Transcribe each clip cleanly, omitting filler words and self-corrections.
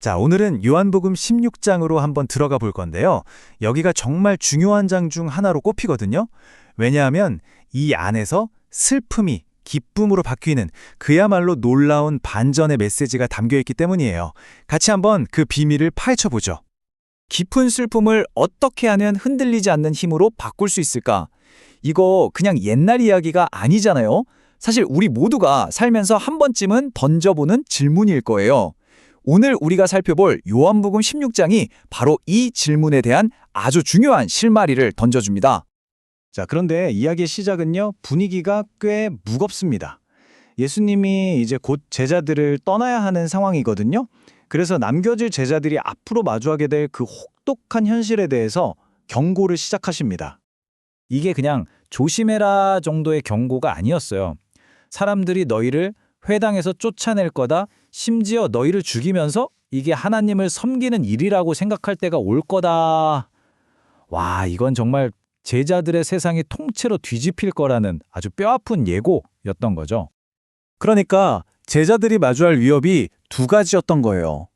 자, 오늘은 요한복음 16장으로 한번 들어가 볼 건데요. 여기가 정말 중요한 장 중 하나로 꼽히거든요. 왜냐하면 이 안에서 슬픔이 기쁨으로 바뀌는 그야말로 놀라운 반전의 메시지가 담겨 있기 때문이에요. 같이 한번 그 비밀을 파헤쳐 보죠. 깊은 슬픔을 어떻게 하면 흔들리지 않는 힘으로 바꿀 수 있을까? 이거 그냥 옛날 이야기가 아니잖아요. 사실 우리 모두가 살면서 한 번쯤은 던져보는 질문일 거예요. 오늘 우리가 살펴볼 요한복음 16장이 바로 이 질문에 대한 아주 중요한 실마리를 던져줍니다. 자, 그런데 이야기의 시작은요, 분위기가 꽤 무겁습니다. 예수님이 이제 곧 제자들을 떠나야 하는 상황이거든요. 그래서 남겨질 제자들이 앞으로 마주하게 될 그 혹독한 현실에 대해서 경고를 시작하십니다. 이게 그냥 조심해라 정도의 경고가 아니었어요. 사람들이 너희를 회당에서 쫓아낼 거다, 심지어 너희를 죽이면서 이게 하나님을 섬기는 일이라고 생각할 때가 올 거다. 와, 이건 정말 제자들의 세상이 통째로 뒤집힐 거라는 아주 뼈아픈 예고였던 거죠. 그러니까 제자들이 마주할 위협이 두 가지였던 거예요.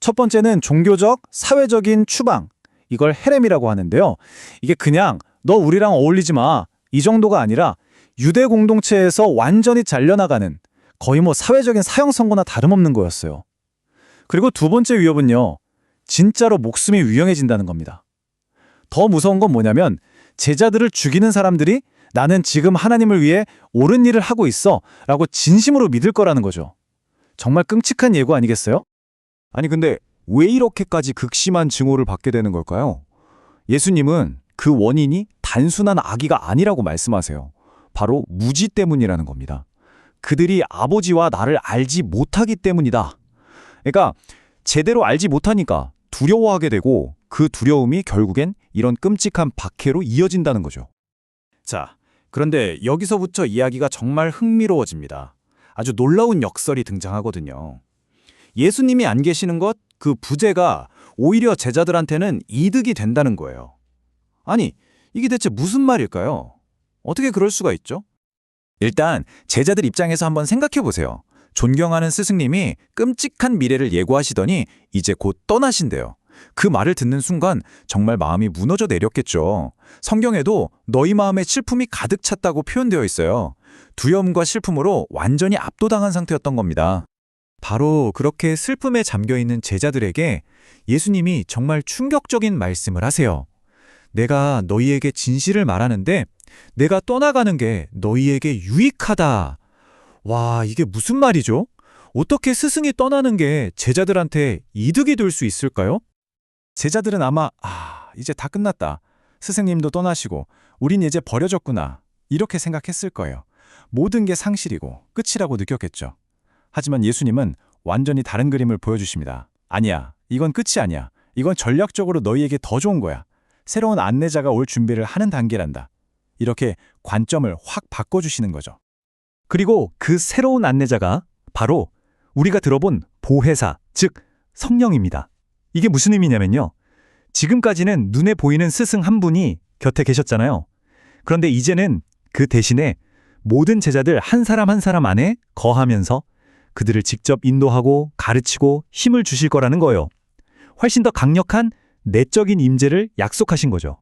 첫 번째는 종교적, 사회적인 추방. 이걸 헤렘이라고 하는데요. 이게 그냥 너 우리랑 어울리지 마. 이 정도가 아니라 유대 공동체에서 완전히 잘려나가는 거의 사회적인 사형 선고나 다름없는 거였어요. 그리고 두 번째 위협은요. 진짜로 목숨이 위험해진다는 겁니다. 더 무서운 건 뭐냐면 제자들을 죽이는 사람들이 나는 지금 하나님을 위해 옳은 일을 하고 있어 라고 진심으로 믿을 거라는 거죠. 정말 끔찍한 예고 아니겠어요? 아니 근데 왜 이렇게까지 극심한 증오를 받게 되는 걸까요? 예수님은 그 원인이 단순한 악의가 아니라고 말씀하세요. 바로 무지 때문이라는 겁니다. 그들이 아버지와 나를 알지 못하기 때문이다. 그러니까 제대로 알지 못하니까 두려워하게 되고 그 두려움이 결국엔 이런 끔찍한 박해로 이어진다는 거죠. 자, 그런데 여기서부터 이야기가 정말 흥미로워집니다. 아주 놀라운 역설이 등장하거든요. 예수님이 안 계시는 것, 그 부재가 오히려 제자들한테는 이득이 된다는 거예요. 아니, 이게 대체 무슨 말일까요? 어떻게 그럴 수가 있죠? 일단 제자들 입장에서 한번 생각해 보세요. 존경하는 스승님이 끔찍한 미래를 예고하시더니 이제 곧 떠나신대요. 그 말을 듣는 순간 정말 마음이 무너져 내렸겠죠. 성경에도 너희 마음에 슬픔이 가득 찼다고 표현되어 있어요. 두려움과 슬픔으로 완전히 압도당한 상태였던 겁니다. 바로 그렇게 슬픔에 잠겨있는 제자들에게 예수님이 정말 충격적인 말씀을 하세요. 내가 너희에게 진실을 말하는데 내가 떠나가는 게 너희에게 유익하다. 와, 이게 무슨 말이죠? 어떻게 스승이 떠나는 게 제자들한테 이득이 될 수 있을까요? 제자들은 아마 이제 다 끝났다. 스승님도 떠나시고 우린 이제 버려졌구나. 이렇게 생각했을 거예요. 모든 게 상실이고 끝이라고 느꼈겠죠. 하지만 예수님은 완전히 다른 그림을 보여주십니다. 아니야, 이건 끝이 아니야. 이건 전략적으로 너희에게 더 좋은 거야. 새로운 안내자가 올 준비를 하는 단계란다. 이렇게 관점을 확 바꿔주시는 거죠. 그리고 그 새로운 안내자가 바로 우리가 들어본 보혜사, 즉 성령입니다. 이게 무슨 의미냐면요. 지금까지는 눈에 보이는 스승 한 분이 곁에 계셨잖아요. 그런데 이제는 그 대신에 모든 제자들 한 사람 한 사람 안에 거하면서 그들을 직접 인도하고 가르치고 힘을 주실 거라는 거예요. 훨씬 더 강력한 내적인 임재를 약속하신 거죠.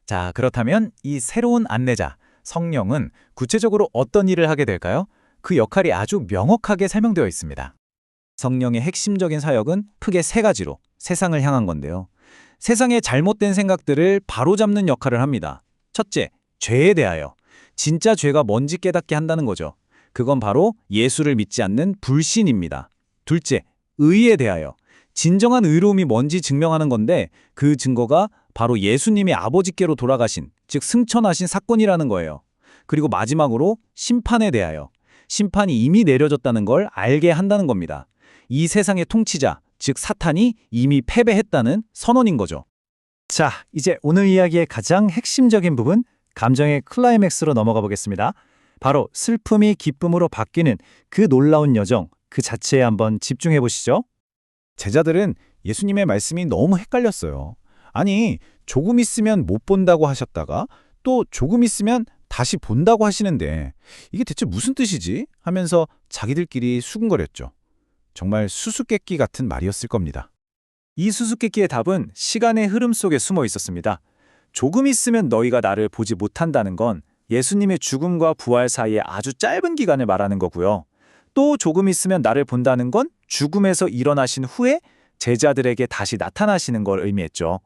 자, 그렇다면 이 새로운 안내자, 성령은 구체적으로 어떤 일을 하게 될까요? 그 역할이 아주 명확하게 설명되어 있습니다. 성령의 핵심적인 사역은 크게 세 가지로 세상을 향한 건데요. 세상의 잘못된 생각들을 바로잡는 역할을 합니다. 첫째, 죄에 대하여. 진짜 죄가 뭔지 깨닫게 한다는 거죠. 그건 바로 예수를 믿지 않는 불신입니다. 둘째, 의에 대하여. 진정한 의로움이 뭔지 증명하는 건데 그 증거가 바로 예수님이 아버지께로 돌아가신, 즉 승천하신 사건이라는 거예요. 그리고 마지막으로 심판에 대하여. 심판이 이미 내려졌다는 걸 알게 한다는 겁니다. 이 세상의 통치자, 즉 사탄이 이미 패배했다는 선언인 거죠. 자, 이제 오늘 이야기의 가장 핵심적인 부분, 감정의 클라이맥스로 넘어가 보겠습니다. 바로 슬픔이 기쁨으로 바뀌는 그 놀라운 여정, 그 자체에 한번 집중해 보시죠. 제자들은 예수님의 말씀이 너무 헷갈렸어요. 아니, 조금 있으면 못 본다고 하셨다가 또 조금 있으면 다시 본다고 하시는데 이게 대체 무슨 뜻이지? 하면서 자기들끼리 수군거렸죠. 정말 수수께끼 같은 말이었을 겁니다. 이 수수께끼의 답은 시간의 흐름 속에 숨어 있었습니다. 조금 있으면 너희가 나를 보지 못한다는 건 예수님의 죽음과 부활 사이에 아주 짧은 기간을 말하는 거고요. 또 조금 있으면 나를 본다는 건 죽음에서 일어나신 후에 제자들에게 다시 나타나시는 걸 의미했죠.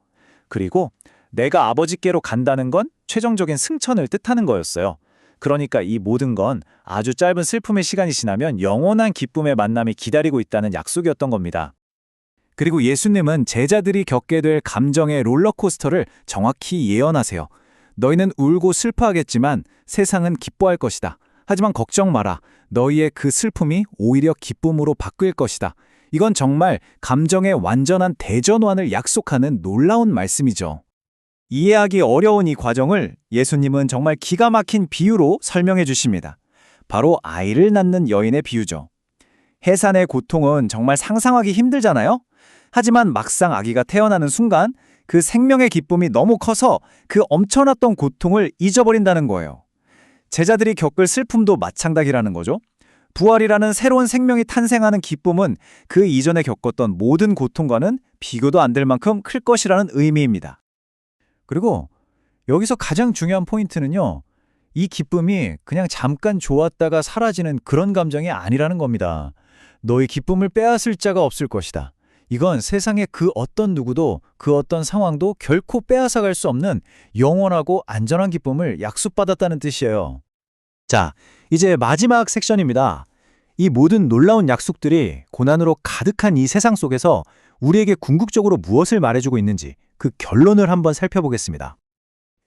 그리고 내가 아버지께로 간다는 건 최종적인 승천을 뜻하는 거였어요. 그러니까 이 모든 건 아주 짧은 슬픔의 시간이 지나면 영원한 기쁨의 만남이 기다리고 있다는 약속이었던 겁니다. 그리고 예수님은 제자들이 겪게 될 감정의 롤러코스터를 정확히 예언하세요. 너희는 울고 슬퍼하겠지만 세상은 기뻐할 것이다. 하지만 걱정 마라. 너희의 그 슬픔이 오히려 기쁨으로 바뀔 것이다. 이건 정말 감정의 완전한 대전환을 약속하는 놀라운 말씀이죠. 이해하기 어려운 이 과정을 예수님은 정말 기가 막힌 비유로 설명해 주십니다. 바로 아이를 낳는 여인의 비유죠. 해산의 고통은 정말 상상하기 힘들잖아요? 하지만 막상 아기가 태어나는 순간 그 생명의 기쁨이 너무 커서 그 엄청났던 고통을 잊어버린다는 거예요. 제자들이 겪을 슬픔도 마찬가지라는 거죠. 부활이라는 새로운 생명이 탄생하는 기쁨은 그 이전에 겪었던 모든 고통과는 비교도 안 될 만큼 클 것이라는 의미입니다. 그리고 여기서 가장 중요한 포인트는요. 이 기쁨이 그냥 잠깐 좋았다가 사라지는 그런 감정이 아니라는 겁니다. 너의 기쁨을 빼앗을 자가 없을 것이다. 이건 세상의 그 어떤 누구도 그 어떤 상황도 결코 빼앗아갈 수 없는 영원하고 안전한 기쁨을 약속받았다는 뜻이에요. 자, 이제 마지막 섹션입니다. 이 모든 놀라운 약속들이 고난으로 가득한 이 세상 속에서 우리에게 궁극적으로 무엇을 말해주고 있는지 그 결론을 한번 살펴보겠습니다.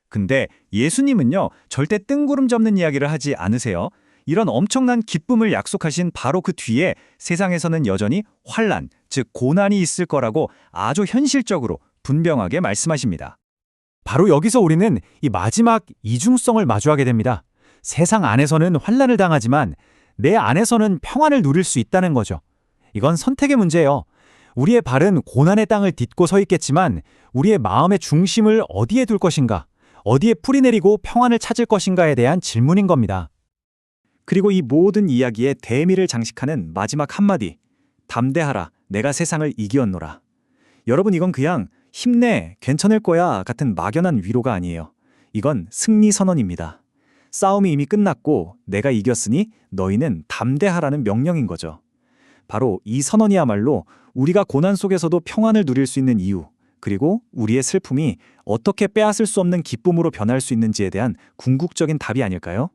근데 예수님은요, 절대 뜬구름 잡는 이야기를 하지 않으세요. 이런 엄청난 기쁨을 약속하신 바로 그 뒤에 세상에서는 여전히 환난, 즉 고난이 있을 거라고 아주 현실적으로 분명하게 말씀하십니다. 바로 여기서 우리는 이 마지막 이중성을 마주하게 됩니다. 세상 안에서는 환난을 당하지만 내 안에서는 평안을 누릴 수 있다는 거죠. 이건 선택의 문제예요. 우리의 발은 고난의 땅을 딛고 서 있겠지만 우리의 마음의 중심을 어디에 둘 것인가, 어디에 뿌리내리고 평안을 찾을 것인가에 대한 질문인 겁니다. 그리고 이 모든 이야기의 대미를 장식하는 마지막 한마디, 담대하라, 내가 세상을 이기었노라. 여러분, 이건 그냥 힘내, 괜찮을 거야 같은 막연한 위로가 아니에요. 이건 승리 선언입니다. 싸움이 이미 끝났고 내가 이겼으니 너희는 담대하라는 명령인 거죠. 바로 이 선언이야말로 우리가 고난 속에서도 평안을 누릴 수 있는 이유, 그리고 우리의 슬픔이 어떻게 빼앗을 수 없는 기쁨으로 변할 수 있는지에 대한 궁극적인 답이 아닐까요?